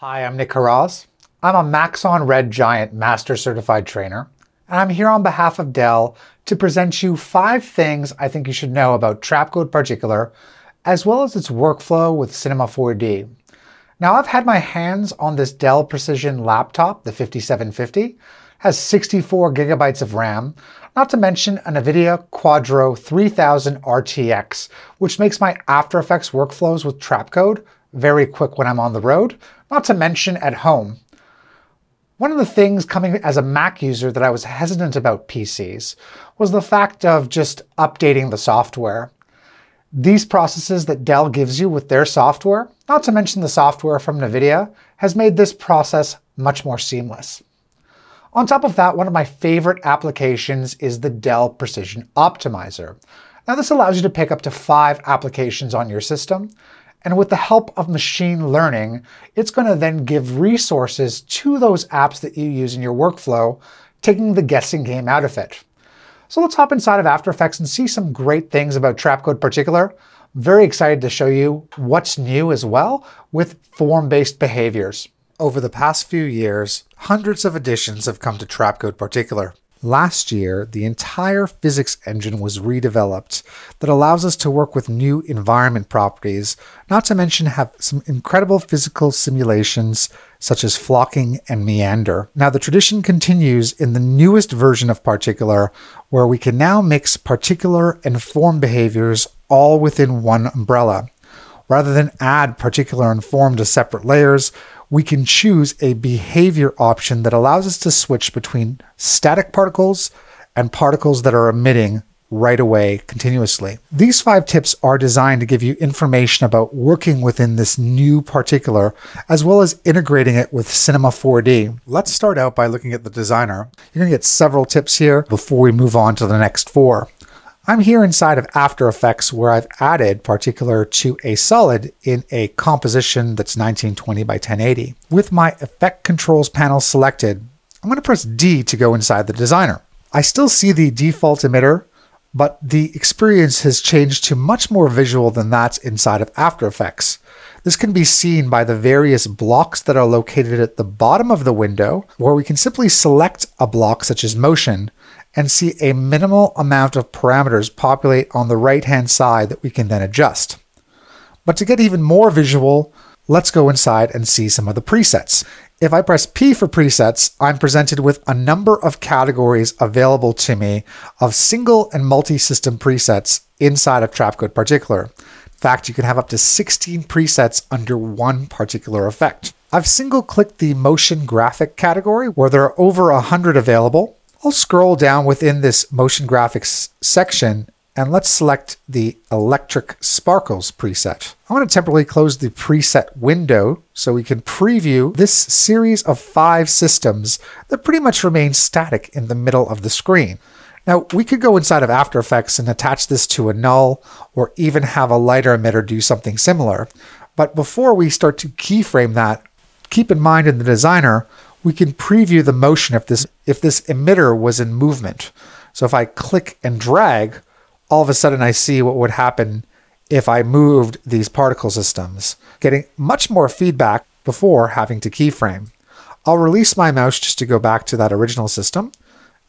Hi, I'm Nick Haraz. I'm a Maxon Red Giant Master Certified Trainer, and I'm here on behalf of Dell to present you 5 things I think you should know about Trapcode Particular, as well as its workflow with Cinema 4D. Now, I've had my hands on this Dell Precision laptop, the 5750, has 64 gigabytes of RAM, not to mention a NVIDIA Quadro 3000 RTX, which makes my After Effects workflows with Trapcode very quick when I'm on the road, not to mention at home. One of the things coming as a Mac user that I was hesitant about PCs was the fact of just updating the software. These processes that Dell gives you with their software, not to mention the software from NVIDIA, has made this process much more seamless. On top of that, one of my favorite applications is the Dell Precision Optimizer. Now, this allows you to pick up to 5 applications on your system, and with the help of machine learning, it's going to then give resources to those apps that you use in your workflow, taking the guessing game out of it. So let's hop inside of After Effects and see some great things about Trapcode Particular. I'm very excited to show you what's new as well with form-based behaviors. Over the past few years, hundreds of additions have come to Trapcode Particular. Last year, the entire physics engine was redeveloped that allows us to work with new environment properties, not to mention have some incredible physical simulations such as flocking and meander. Now, the tradition continues in the newest version of Particular, where we can now mix particular and form behaviors all within one umbrella. Rather than add particular and form to separate layers, we can choose a behavior option that allows us to switch between static particles and particles that are emitting right away continuously. These 5 tips are designed to give you information about working within this new particular, as well as integrating it with Cinema 4D. Let's start out by looking at the designer. You're going to get several tips here before we move on to the next 4. I'm here inside of After Effects, where I've added Particular to a solid in a composition that's 1920 by 1080. With my Effect Controls panel selected, I'm going to press D to go inside the designer. I still see the default emitter, but the experience has changed to much more visual than that inside of After Effects. This can be seen by the various blocks that are located at the bottom of the window, where we can simply select a block such as motion and see a minimal amount of parameters populate on the right-hand side that we can then adjust. But to get even more visual, let's go inside and see some of the presets. If I press P for presets, I'm presented with a number of categories available to me of single and multi-system presets inside of Trapcode Particular. In fact, you can have up to 16 presets under one particular effect. I've single-clicked the motion graphic category, where there are over 100 available. I'll scroll down within this motion graphics section, and let's select the electric sparkles preset. I want to temporarily close the preset window so we can preview this series of 5 systems that pretty much remain static in the middle of the screen. Now, we could go inside of After Effects and attach this to a null, or even have a lighter emitter do something similar. But before we start to keyframe that, keep in mind in the designer, we can preview the motion if this emitter was in movement. So if I click and drag, all of a sudden I see what would happen if I moved these particle systems, getting much more feedback before having to keyframe. I'll release my mouse just to go back to that original system,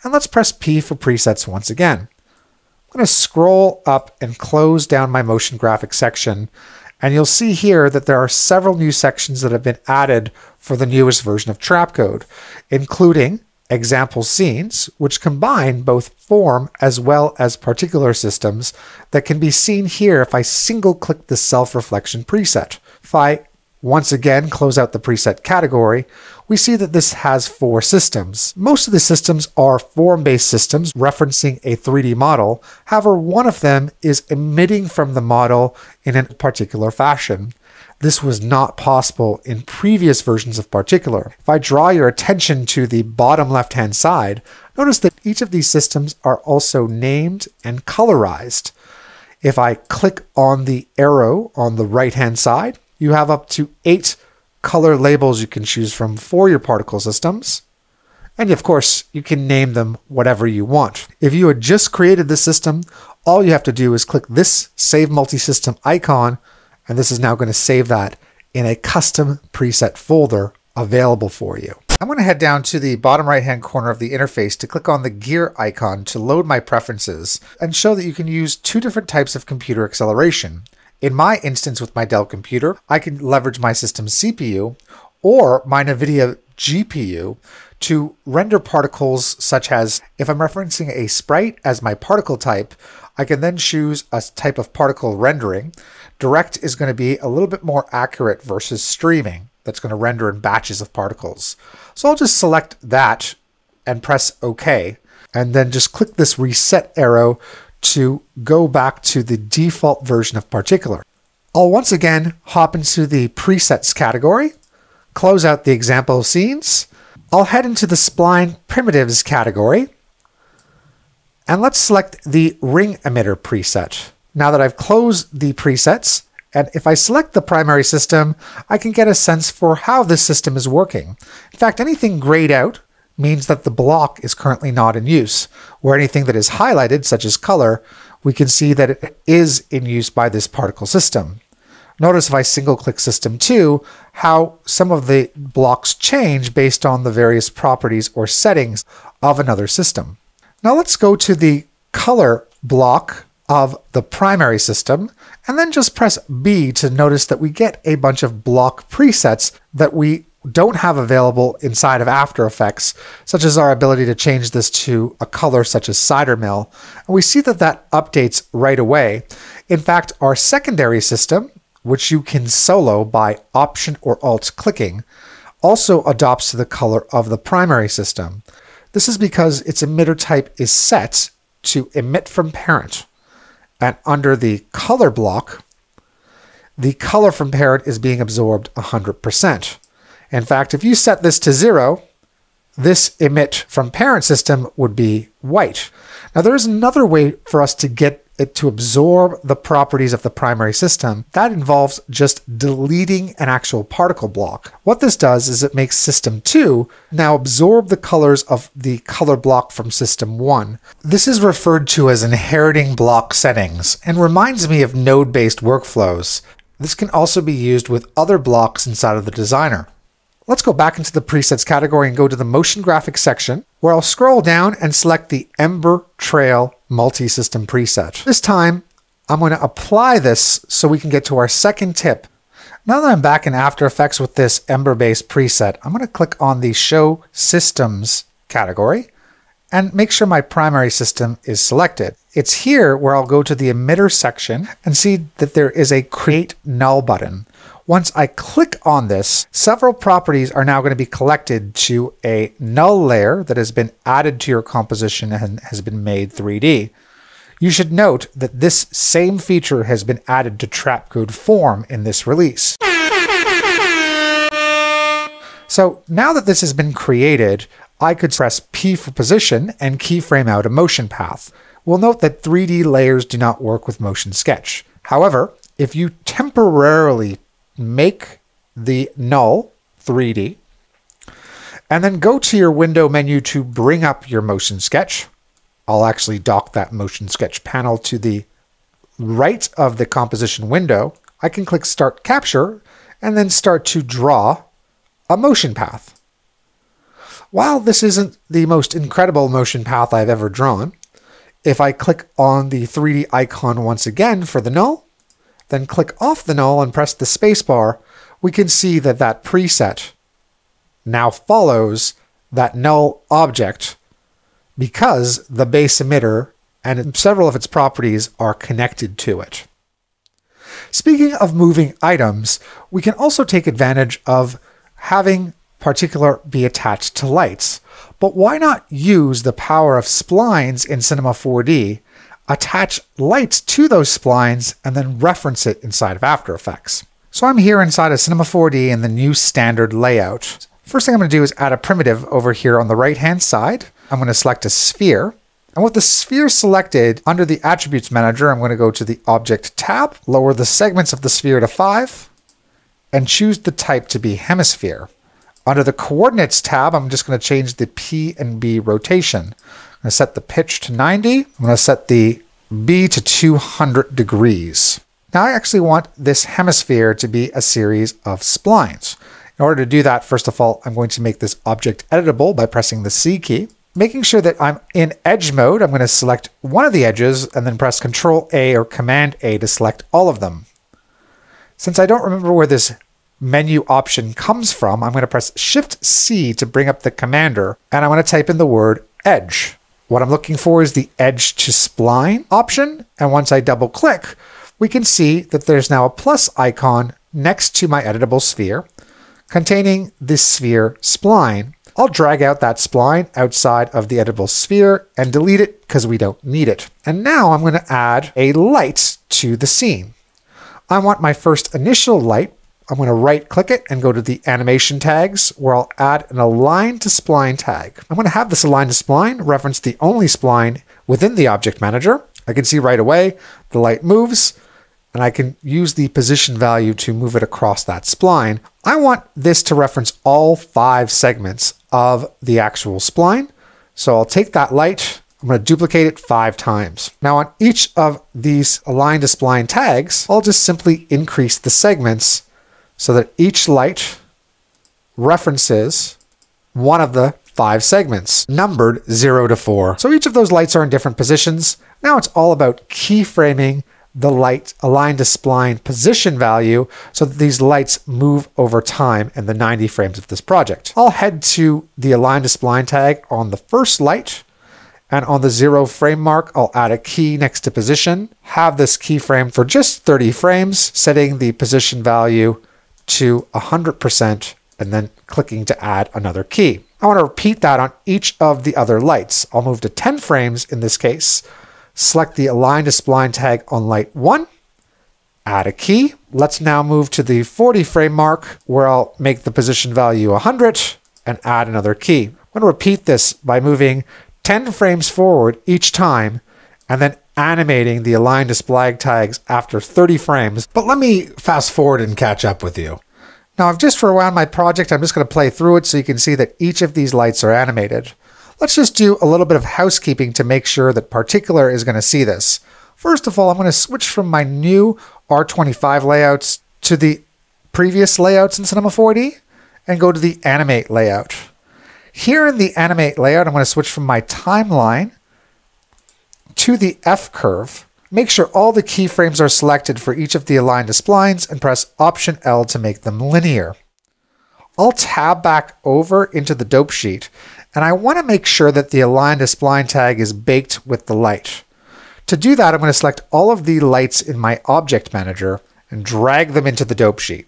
and let's press P for presets once again. I'm going to scroll up and close down my motion graphics section, and you'll see here that there are several new sections that have been added for the newest version of Trapcode, including example scenes, which combine both form as well as particular systems that can be seen here if I single-click the self-reflection preset. If I once again close out the preset category, we see that this has 4 systems. Most of the systems are form-based systems referencing a 3D model. However, one of them is emitting from the model in a particular fashion. This was not possible in previous versions of Particular. If I draw your attention to the bottom left-hand side, notice that each of these systems are also named and colorized. If I click on the arrow on the right-hand side, you have up to 8 color labels you can choose from for your particle systems. And of course, you can name them whatever you want. If you had just created the system, all you have to do is click this Save Multi-System icon, and this is now going to save that in a custom preset folder available for you. I'm going to head down to the bottom right-hand corner of the interface to click on the gear icon to load my preferences and show that you can use two different types of computer acceleration. In my instance with my Dell computer, I can leverage my system's CPU or my NVIDIA GPU to render particles, such as if I'm referencing a sprite as my particle type, I can then choose a type of particle rendering. Direct is going to be a little bit more accurate versus streaming. That's going to render in batches of particles. So I'll just select that and press OK, and then just click this reset arrow to go back to the default version of Particular. I'll once again hop into the presets category, close out the example scenes. I'll head into the spline primitives category, and let's select the ring emitter preset. Now that I've closed the presets, and if I select the primary system, I can get a sense for how this system is working. In fact, anything grayed out means that the block is currently not in use, where anything that is highlighted, such as color, we can see that it is in use by this particle system. Notice if I single-click System 2, how some of the blocks change based on the various properties or settings of another system. Now let's go to the color block of the primary system, and then just press B to notice that we get a bunch of block presets that we don't have available inside of After Effects, such as our ability to change this to a color such as Cider Mill. And we see that that updates right away. In fact, our secondary system, which you can solo by Option or Alt clicking, also adopts to the color of the primary system. This is because its emitter type is set to emit from parent. And under the color block, the color from parent is being absorbed 100%. In fact, if you set this to 0, this emit from parent system would be white. Now there is another way for us to get it to absorb the properties of the primary system. That involves just deleting an actual particle block. What this does is it makes System 2 now absorb the colors of the color block from System 1. This is referred to as inheriting block settings and reminds me of node-based workflows. This can also be used with other blocks inside of the designer. Let's go back into the presets category and go to the motion graphics section, where I'll scroll down and select the Ember Trail multi-system preset. This time, I'm going to apply this so we can get to our second tip. Now that I'm back in After Effects with this Ember-based preset, I'm going to click on the Show Systems category and make sure my primary system is selected. It's here where I'll go to the emitter section and see that there is a Create Null button. Once I click on this, several properties are now going to be collected to a null layer that has been added to your composition and has been made 3D. You should note that this same feature has been added to Trapcode Form in this release. So now that this has been created, I could press P for position and keyframe out a motion path. We'll note that 3D layers do not work with Motion Sketch. However, if you temporarily make the null 3D, and then go to your window menu to bring up your Motion Sketch. I'll actually dock that Motion Sketch panel to the right of the composition window. I can click Start Capture and then start to draw a motion path. While this isn't the most incredible motion path I've ever drawn, if I click on the 3D icon once again for the null, then click off the null and press the spacebar, we can see that that preset now follows that null object because the base emitter and several of its properties are connected to it. Speaking of moving items, we can also take advantage of having Particular be attached to lights. But why not use the power of splines in Cinema 4D, attach lights to those splines, and then reference it inside of After Effects? So I'm here inside of Cinema 4D in the new standard layout. First thing I'm going to do is add a primitive over here on the right-hand side. I'm going to select a sphere. And with the sphere selected, under the Attributes Manager, I'm going to go to the Object tab, lower the segments of the sphere to 5, and choose the type to be Hemisphere. Under the Coordinates tab, I'm just going to change the P and B rotation. I'm going to set the pitch to 90. I'm going to set the B to 200 degrees. Now I actually want this hemisphere to be a series of splines. In order to do that, first of all, I'm going to make this object editable by pressing the C key. Making sure that I'm in edge mode, I'm going to select one of the edges and then press Ctrl A or Command A to select all of them. Since I don't remember where this menu option comes from, I'm going to press Shift C to bring up the commander, and I'm going to type in the word edge. What I'm looking for is the edge to spline option, and once I double click, we can see that there's now a plus icon next to my editable sphere containing this sphere spline. I'll drag out that spline outside of the editable sphere and delete it because we don't need it. And now I'm going to add a light to the scene. I want my first initial light. I'm going to right click it and go to the animation tags where I'll add an align to spline tag. I'm going to have this align to spline reference the only spline within the object manager. I can see right away the light moves, and I can use the position value to move it across that spline. I want this to reference all 5 segments of the actual spline. So I'll take that light, I'm going to duplicate it 5 times. Now on each of these align to spline tags, I'll just simply increase the segments so that each light references one of the 5 segments, numbered 0 to 4. So each of those lights are in different positions. Now it's all about keyframing the light align to spline position value so that these lights move over time in the 90 frames of this project. I'll head to the align to spline tag on the first light, and on the 0 frame mark, I'll add a key next to position, have this keyframe for just 30 frames, setting the position value to 100%, and then clicking to add another key. I want to repeat that on each of the other lights. I'll move to 10 frames in this case, select the align to spline tag on light 1, add a key. Let's now move to the 40 frame mark where I'll make the position value 100 and add another key. I'm going to repeat this by moving 10 frames forward each time and then animating the align to spline tags after 30 frames. But let me fast forward and catch up with you. Now I've just rewound my project. I'm just going to play through it so you can see that each of these lights are animated. Let's just do a little bit of housekeeping to make sure that Particular is going to see this. First of all, I'm going to switch from my new R25 layouts to the previous layouts in Cinema 4D and go to the Animate layout. Here in the Animate layout, I'm going to switch from my timeline to the F curve. Make sure all the keyframes are selected for each of the aligned splines and press Option L to make them linear. I'll tab back over into the dope sheet, and I want to make sure that the align to spline tag is baked with the light. To do that, I'm going to select all of the lights in my object manager and drag them into the dope sheet.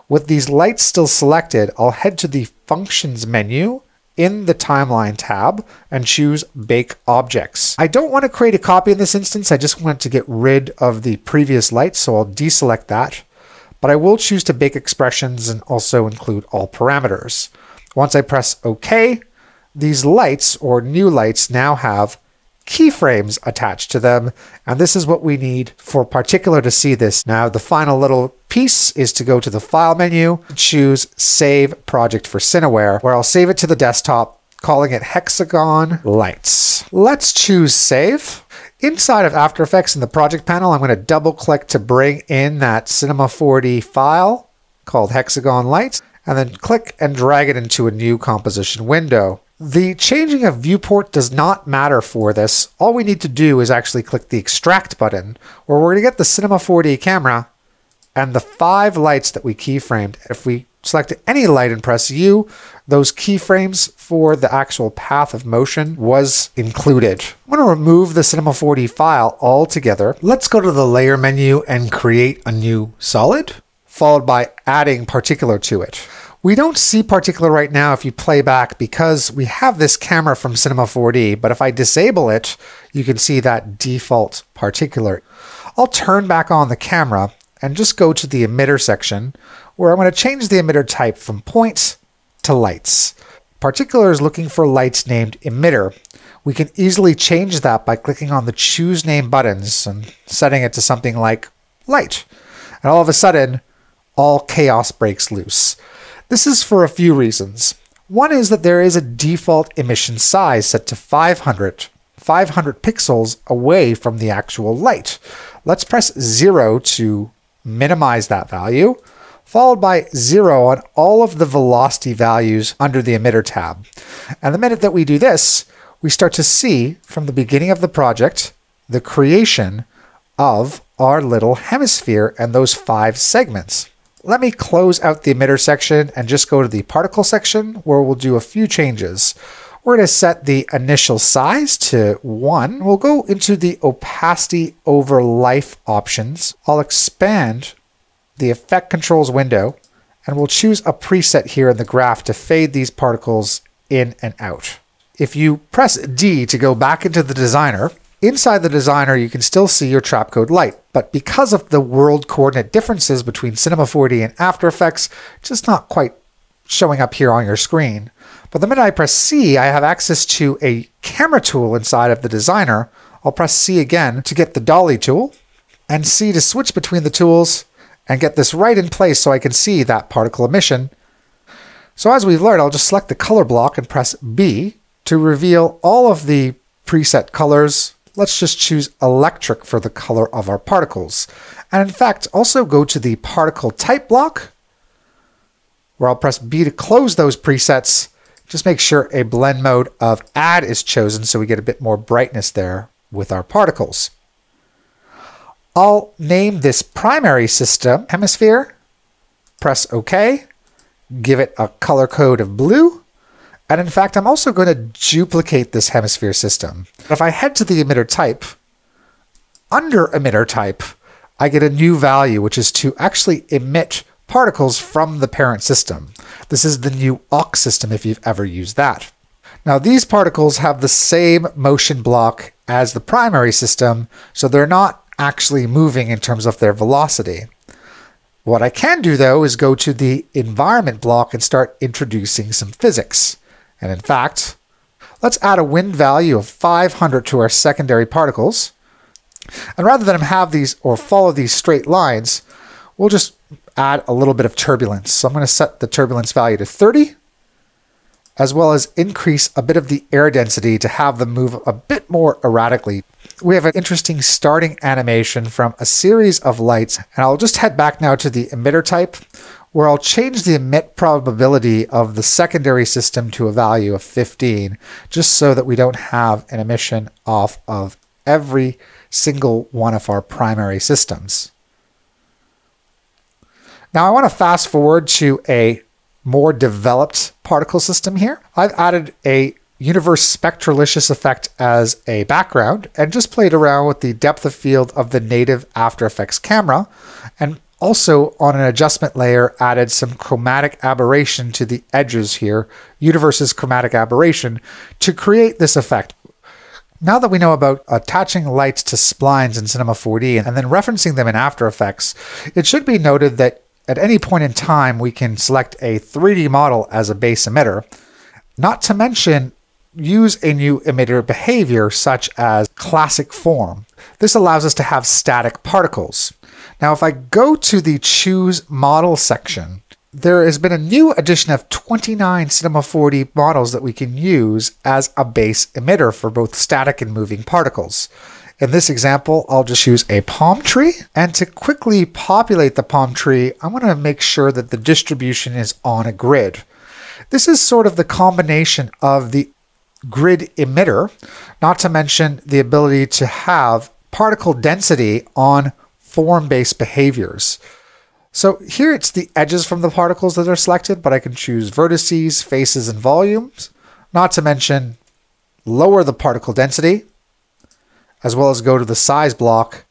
With these lights still selected, I'll head to the Functions menu in the Timeline tab and choose Bake Objects. I don't want to create a copy in this instance, I just want to get rid of the previous lights, so I'll deselect that. But I will choose to bake expressions and also include all parameters. Once I press OK, these lights, or new lights, now have keyframes attached to them, and this is what we need for Particular to see this. Now the final little piece is to go to the File menu, choose Save Project for Cineware, where I'll save it to the desktop, calling it Hexagon Lights. Let's choose Save. Inside of After Effects in the Project panel, I'm going to double click to bring in that Cinema 4D file called Hexagon Lights, and then click and drag it into a new composition window. The changing of viewport does not matter for this. All we need to do is actually click the Extract button, where we're going to get the Cinema 4D camera and the 5 lights that we keyframed. If we select any light and press U, those keyframes for the actual path of motion was included. I'm going to remove the Cinema 4D file altogether. Let's go to the Layer menu and create a new solid, followed by adding Particular to it. We don't see Particular right now if you play back because we have this camera from Cinema 4D, but if I disable it, you can see that default Particular. I'll turn back on the camera and just go to the emitter section where I'm going to change the emitter type from points to lights. Particular is looking for lights named emitter. We can easily change that by clicking on the Choose Name buttons and setting it to something like light. And all of a sudden, all chaos breaks loose. This is for a few reasons. One is that there is a default emission size set to 500 500 pixels away from the actual light. Let's press 0 to minimize that value, followed by 0 on all of the velocity values under the emitter tab. And the minute that we do this, we start to see from the beginning of the project the creation of our little hemisphere and those 5 segments. Let me close out the emitter section and just go to the particle section where we'll do a few changes. We're going to set the initial size to 1. We'll go into the opacity over life options. I'll expand the effect controls window and we'll choose a preset here in the graph to fade these particles in and out. If you press D to go back into the designer, inside the designer you can still see your Trapcode light, but because of the world coordinate differences between Cinema 4D and After Effects, it's just not quite showing up here on your screen. But the minute I press C, I have access to a camera tool inside of the designer. I'll press C again to get the dolly tool, and C to switch between the tools and get this right in place so I can see that particle emission. So as we've learned, I'll just select the color block and press B to reveal all of the preset colors. Let's just choose electric for the color of our particles. And in fact, also go to the particle type block, where I'll press B to close those presets. Just make sure a blend mode of add is chosen so we get a bit more brightness there with our particles. I'll name this primary system hemisphere, press OK, give it a color code of blue, and in fact I'm also going to duplicate this hemisphere system. If I head to the emitter type, under emitter type, I get a new value which is to actually emit particles from the parent system. This is the new aux system if you've ever used that. Now these particles have the same motion block as the primary system, so they're not actually moving in terms of their velocity. What I can do though is go to the environment block and start introducing some physics. And in fact, let's add a wind value of 500 to our secondary particles. And rather than have these or follow these straight lines, we'll just add a little bit of turbulence. So I'm going to set the turbulence value to 30, as well as increase a bit of the air density to have them move a bit more erratically. We have an interesting starting animation from a series of lights, and I'll just head back now to the emitter type, where I'll change the emit probability of the secondary system to a value of 15, just so that we don't have an emission off of every single one of our primary systems. Now I want to fast forward to a more developed particle system here. I've added a universe spectralicious effect as a background and just played around with the depth of field of the native After Effects camera, and also on an adjustment layer added some chromatic aberration to the edges here, universe's chromatic aberration, to create this effect. Now that we know about attaching lights to splines in Cinema 4D and then referencing them in After Effects, it should be noted that at any point in time, we can select a 3D model as a base emitter, not to mention use a new emitter behavior such as classic form. This allows us to have static particles. Now, if I go to the Choose Model section, there has been a new addition of 29 Cinema 4D models that we can use as a base emitter for both static and moving particles. In this example, I'll just use a palm tree, and to quickly populate the palm tree, I want to make sure that the distribution is on a grid. This is sort of the combination of the grid emitter, not to mention the ability to have particle density on form-based behaviors. So here it's the edges from the particles that are selected, but I can choose vertices, faces, and volumes, not to mention lower the particle density, as well as go to the size block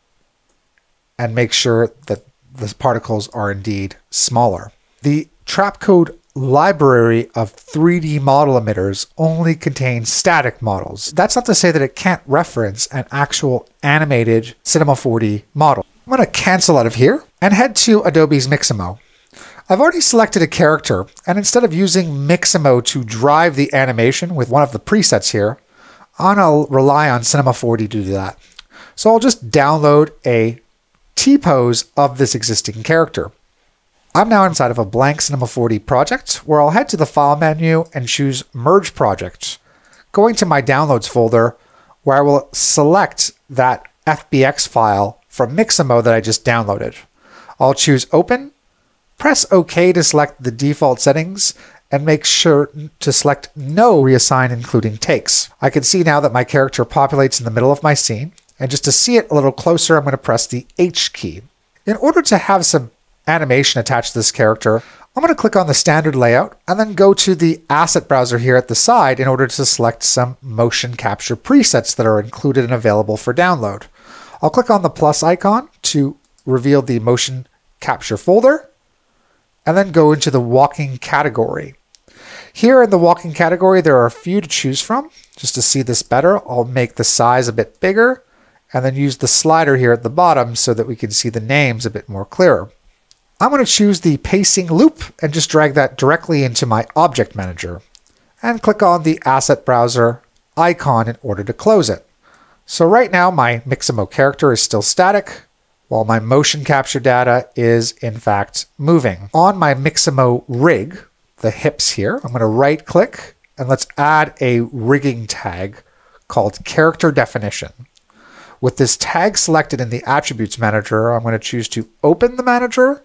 and make sure that the particles are indeed smaller. The Trapcode library of 3D model emitters only contains static models. That's not to say that it can't reference an actual animated Cinema 4D model. I'm going to cancel out of here and head to Adobe's Mixamo. I've already selected a character, and instead of using Mixamo to drive the animation with one of the presets here, I'll rely on Cinema 4D to do that. So I'll just download a T-pose of this existing character. I'm now inside of a blank Cinema 4D project, where I'll head to the File menu and choose Merge Project. Going to my Downloads folder, where I will select that FBX file from Mixamo that I just downloaded. I'll choose Open, press OK to select the default settings, and make sure to select No Reassign Including Takes. I can see now that my character populates in the middle of my scene, and just to see it a little closer, I'm going to press the H key. In order to have some animation attached to this character, I'm going to click on the standard layout and then go to the asset browser here at the side in order to select some motion capture presets that are included and available for download. I'll click on the plus icon to reveal the motion capture folder and then go into the walking category. Here in the walking category, there are a few to choose from. Just to see this better, I'll make the size a bit bigger and then use the slider here at the bottom so that we can see the names a bit more clearer. I'm going to choose the pacing loop and just drag that directly into my object manager and click on the asset browser icon in order to close it. So right now my Mixamo character is still static while my motion capture data is in fact moving. On my Mixamo rig, the hips here, I'm going to right click and let's add a rigging tag called character definition. With this tag selected in the attributes manager, I'm going to choose to open the manager.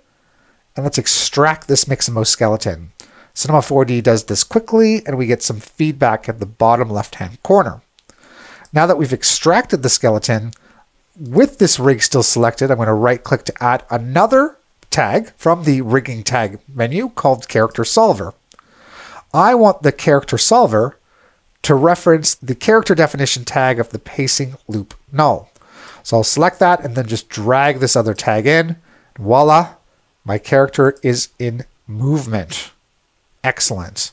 And let's extract this Mixamo skeleton. Cinema 4D does this quickly, and we get some feedback at the bottom left-hand corner. Now that we've extracted the skeleton, with this rig still selected, I'm going to right-click to add another tag from the rigging tag menu called Character Solver. I want the Character Solver to reference the character definition tag of the pacing loop null. So I'll select that and then just drag this other tag in. Voila! My character is in movement. Excellent.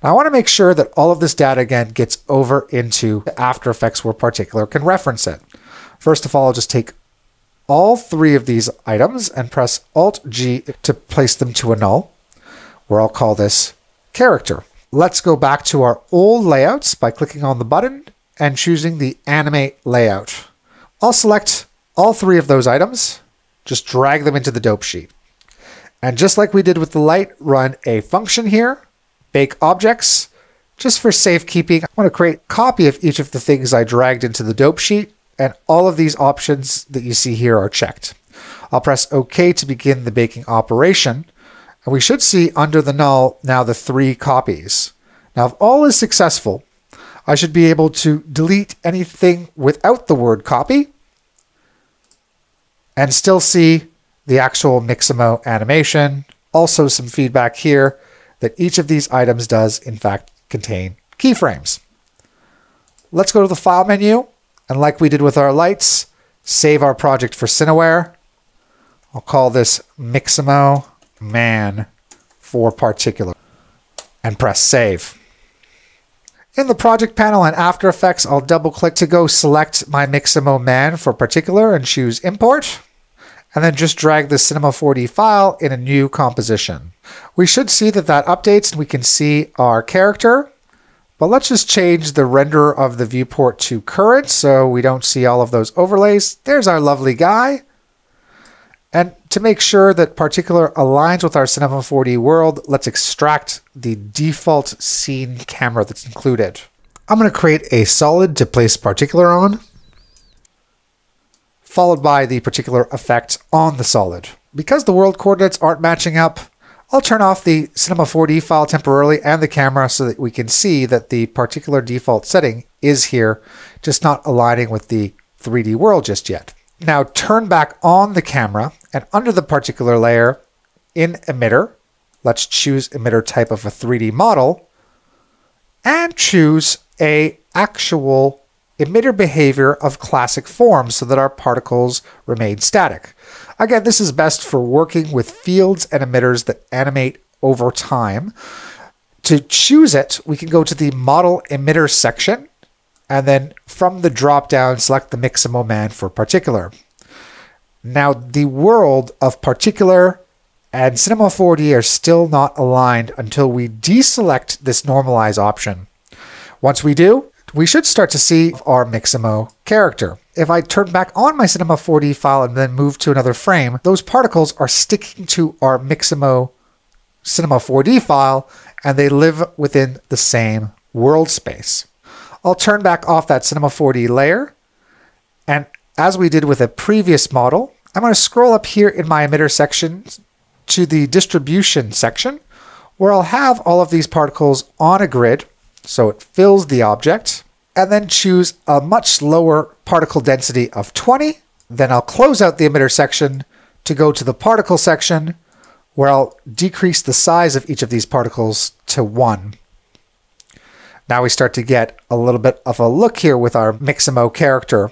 Now I want to make sure that all of this data again gets over into After Effects where Particular can reference it. First of all, I'll just take all three of these items and press Alt-G to place them to a null, where I'll call this character. Let's go back to our old layouts by clicking on the button and choosing the Animate layout. I'll select all three of those items, just drag them into the dope sheet. And just like we did with the light, run a function here, bake objects. Just for safekeeping, I want to create a copy of each of the things I dragged into the dope sheet, and all of these options that you see here are checked. I'll press OK to begin the baking operation, and we should see under the null now the 3 copies. Now, if all is successful, I should be able to delete anything without the word copy and still see the actual Mixamo animation. Also some feedback here that each of these items does in fact contain keyframes. Let's go to the File menu, and like we did with our lights, save our project for Cineware. I'll call this Mixamo Man for Particular and press Save. In the project panel in After Effects, I'll double click to go select my Mixamo Man for Particular and choose Import. And then just drag the Cinema 4D file in a new composition. We should see that that updates and we can see our character, but let's just change the render of the viewport to current so we don't see all of those overlays. There's our lovely guy. And to make sure that Particular aligns with our Cinema 4D world, let's extract the default scene camera that's included. I'm going to create a solid to place Particular on, followed by the particular effect on the solid. Because the world coordinates aren't matching up, I'll turn off the Cinema 4D file temporarily and the camera so that we can see that the particular default setting is here, just not aligning with the 3D world just yet. Now turn back on the camera, and under the particular layer in emitter, let's choose emitter type of a 3D model and choose a actual emitter behavior of classic form so that our particles remain static. Again, this is best for working with fields and emitters that animate over time. To choose it, we can go to the Model Emitter section, and then from the drop-down, select the Mixamo Man for Particular. Now, the world of Particular and Cinema 4D are still not aligned until we deselect this Normalize option. Once we do, we should start to see our Mixamo character. If I turn back on my Cinema 4D file and then move to another frame, those particles are sticking to our Mixamo Cinema 4D file, and they live within the same world space. I'll turn back off that Cinema 4D layer. And as we did with a previous model, I'm going to scroll up here in my emitter section to the distribution section, where I'll have all of these particles on a grid, so it fills the object, and then choose a much lower particle density of 20. Then I'll close out the emitter section to go to the particle section, where I'll decrease the size of each of these particles to 1. Now we start to get a little bit of a look here with our Mixamo character.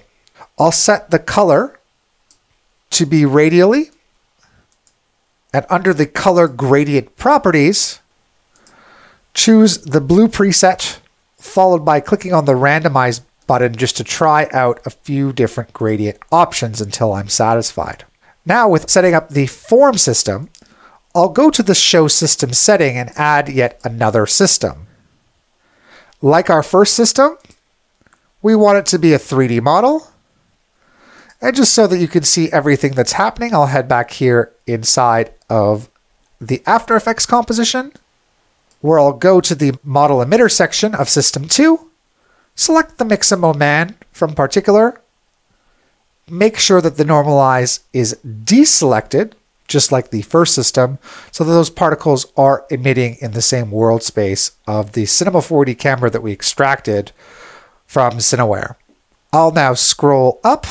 I'll set the color to be radially, and under the color gradient properties, choose the blue preset, followed by clicking on the randomize button just to try out a few different gradient options until I'm satisfied. Now with setting up the form system, I'll go to the show system setting and add yet another system. Like our first system, we want it to be a 3D model. And just so that you can see everything that's happening, I'll head back here inside of the After Effects composition, where I'll go to the model emitter section of System 2, select the Mixamo Man from Particular, make sure that the normalize is deselected, just like the first system, so that those particles are emitting in the same world space of the Cinema 4D camera that we extracted from Cineware. I'll now scroll up.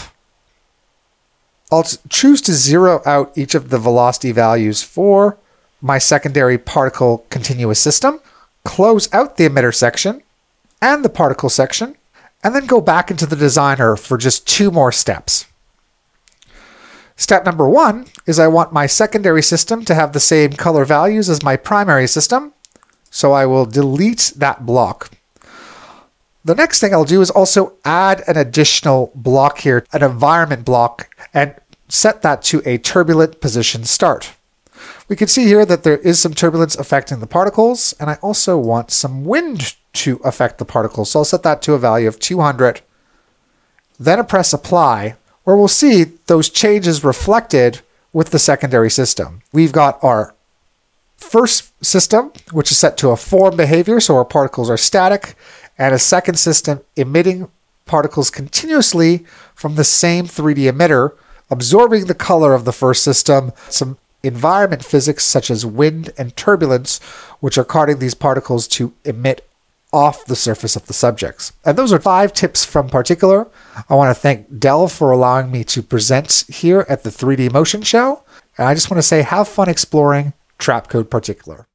I'll choose to zero out each of the velocity values for my secondary particle continuous system, close out the emitter section and the particle section, and then go back into the designer for just 2 more steps. Step number 1 is I want my secondary system to have the same color values as my primary system, so I will delete that block. The next thing I'll do is also add an additional block here, an environment block, and set that to a turbulent position start. We can see here that there is some turbulence affecting the particles, and I also want some wind to affect the particles, so I'll set that to a value of 200. Then I press apply, where we'll see those changes reflected with the secondary system. We've got our first system, which is set to a form behavior, so our particles are static, and a second system emitting particles continuously from the same 3D emitter, absorbing the color of the first system, some environment physics such as wind and turbulence, which are causing these particles to emit off the surface of the subjects. And those are 5 tips from Particular. I want to thank Dell for allowing me to present here at the 3D Motion Show. And I just want to say, have fun exploring Trapcode Particular.